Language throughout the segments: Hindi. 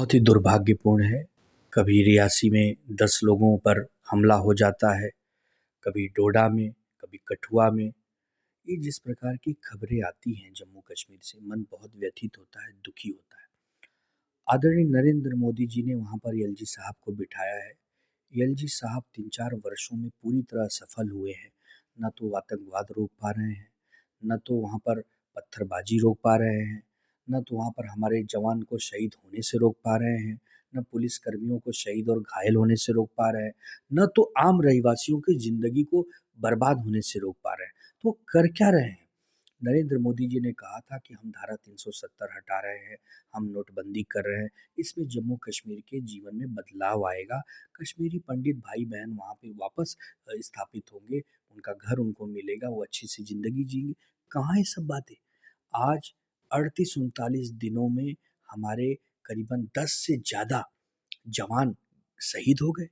बहुत ही दुर्भाग्यपूर्ण है। कभी रियासी में 10 लोगों पर हमला हो जाता है, कभी डोडा में, कभी कठुआ में। ये जिस प्रकार की खबरें आती हैं जम्मू कश्मीर से, मन बहुत व्यथित होता है, दुखी होता है। आदरणीय नरेंद्र मोदी जी ने वहाँ पर एलजी साहब को बिठाया है। एलजी साहब 3-4 वर्षों में पूरी तरह सफल हुए हैं। न तो आतंकवाद रोक पा रहे हैं, न तो वहाँ पर पत्थरबाजी रोक पा रहे हैं, न तो वहाँ पर हमारे जवान को शहीद होने से रोक पा रहे हैं, न पुलिस कर्मियों को शहीद और घायल होने से रोक पा रहे हैं, न तो आम रहवासियों की ज़िंदगी को बर्बाद होने से रोक पा रहे हैं। तो कर क्या रहे हैं? नरेंद्र मोदी जी ने कहा था कि हम धारा 370 हटा रहे हैं, हम नोटबंदी कर रहे हैं, इसमें जम्मू कश्मीर के जीवन में बदलाव आएगा। कश्मीरी पंडित भाई-बहन वहाँ पे वापस स्थापित होंगे, उनका घर उनको मिलेगा, वो अच्छी-सी ज़िंदगी जिएँगे। कहाँ ये सब बातें? आज 38-39 दिनों में हमारे करीबन 10 से ज़्यादा जवान शहीद हो गए,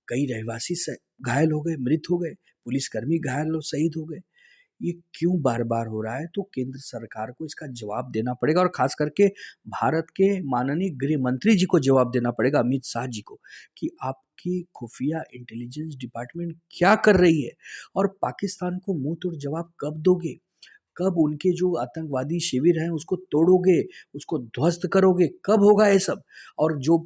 कई रहवासी घायल हो गए, मृत हो गए, पुलिसकर्मी घायल और शहीद हो गए। ये क्यों बार-बार हो रहा है? तो केंद्र सरकार को इसका जवाब देना पड़ेगा और ख़ास करके भारत के माननीय गृह मंत्री जी को जवाब देना पड़ेगा, अमित शाह जी को, कि आपकी खुफिया इंटेलिजेंस डिपार्टमेंट क्या कर रही है और पाकिस्तान को मुँह-तोड़ जवाब कब दोगे? कब उनके जो आतंकवादी शिविर हैं उसको तोड़ोगे, उसको ध्वस्त करोगे, कब होगा ये सब? और जो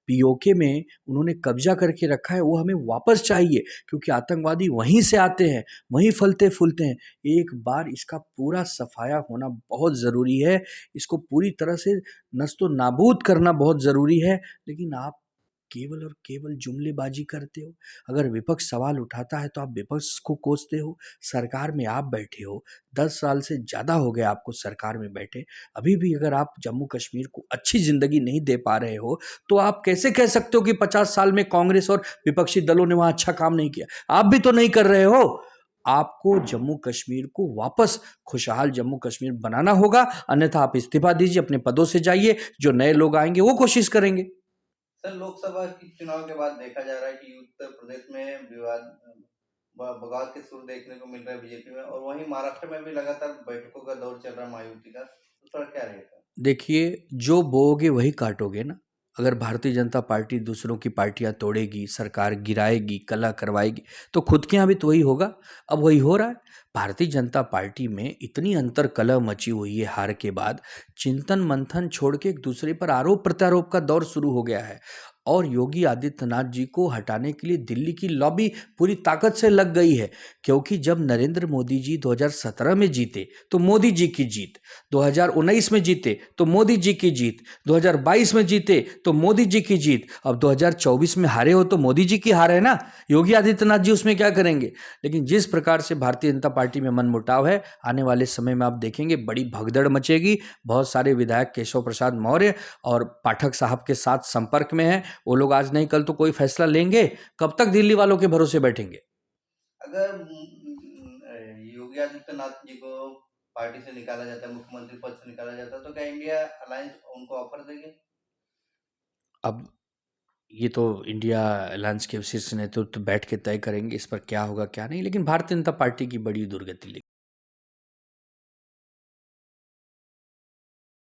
पीओके में उन्होंने कब्ज़ा करके रखा है वो हमें वापस चाहिए, क्योंकि आतंकवादी वहीं से आते हैं, वहीं फलते-फूलते हैं। एक बार इसका पूरा सफाया होना बहुत ज़रूरी है, इसको पूरी तरह से नस्तो-नाबूद करना बहुत ज़रूरी है, लेकिन आप केवल और केवल जुमलेबाज़ी करते हो। अगर विपक्ष सवाल उठाता है तो आप विपक्ष को कोसते हो, सरकार में आप बैठे हो, 10 साल से ज़्यादा हो गए आपको सरकार में बैठे। अभी भी अगर आप जम्मू कश्मीर को अच्छी ज़िंदगी नहीं दे पा रहे हो, तो आप कैसे कह सकते हो कि 50 साल में कांग्रेस और विपक्षी दलों ने वहाँ अच्छा काम नहीं किया? आप भी तो नहीं कर रहे हो। आपको जम्मू कश्मीर को वापस खुशहाल जम्मू कश्मीर बनाना होगा, अन्यथा आप इस्तीफ़ा दीजिए, अपने पदों से जाइए, जो नए लोग आएँगे वो कोशिश करेंगे। सर, लोकसभा की चुनाव के बाद देखा जा रहा है कि उत्तर प्रदेश में विवाद बगावत के सुर देखने को मिल रहा है बीजेपी में, और वहीं महाराष्ट्र में भी लगातार बैठकों का दौर चल रहा है महायुति का। तो सर क्या रहेगा? देखिए, जो बोओगे वही काटोगे ना। अगर भारतीय जनता पार्टी दूसरों की पार्टियाँ तोड़ेगी, सरकार गिराएगी, कलह करवाएगी, तो खुद के यहाँ भी तो वही होगा। अब वही हो रहा है। भारतीय जनता पार्टी में इतनी अंतर्कलह मची हुई है हार के बाद, चिंतन-मंथन छोड़ के एक दूसरे पर आरोप-प्रत्यारोप का दौर शुरू हो गया है। और योगी आदित्यनाथ जी को हटाने के लिए दिल्ली की लॉबी पूरी ताकत से लग गई है, क्योंकि जब नरेंद्र मोदी जी 2017 में जीते, तो मोदी जी की जीत, 2019 में जीते तो मोदी जी की जीत, 2022 में जीते तो मोदी जी की जीत, अब 2024 में हारे हो तो मोदी जी की हार है ना। योगी आदित्यनाथ जी उसमें क्या करेंगे? लेकिन जिस प्रकार से भारतीय जनता पार्टी में मनमुटाव है, आने वाले समय में आप देखेंगे बड़ी भगदड़ मचेगी। बहुत सारे विधायक केशव प्रसाद मौर्य और पाठक साहब के साथ संपर्क में हैं, वो लोग आज नहीं कल तो कोई फैसला लेंगे। कब तक दिल्ली वालों के भरोसे बैठेंगे? अगर योगी आदित्यनाथ जी को पार्टी से निकाला जाता है, मुख्यमंत्री पद से निकाला जाता है, तो क्या इंडिया अलायंस उनको ऑफर देगी? अब ये तो इंडिया अलायंस के शीर्ष नेतृत्व बैठ के तय करेंगे इस पर क्या होगा क्या नहीं, लेकिन भारतीय जनता पार्टी की बड़ी दुर्गति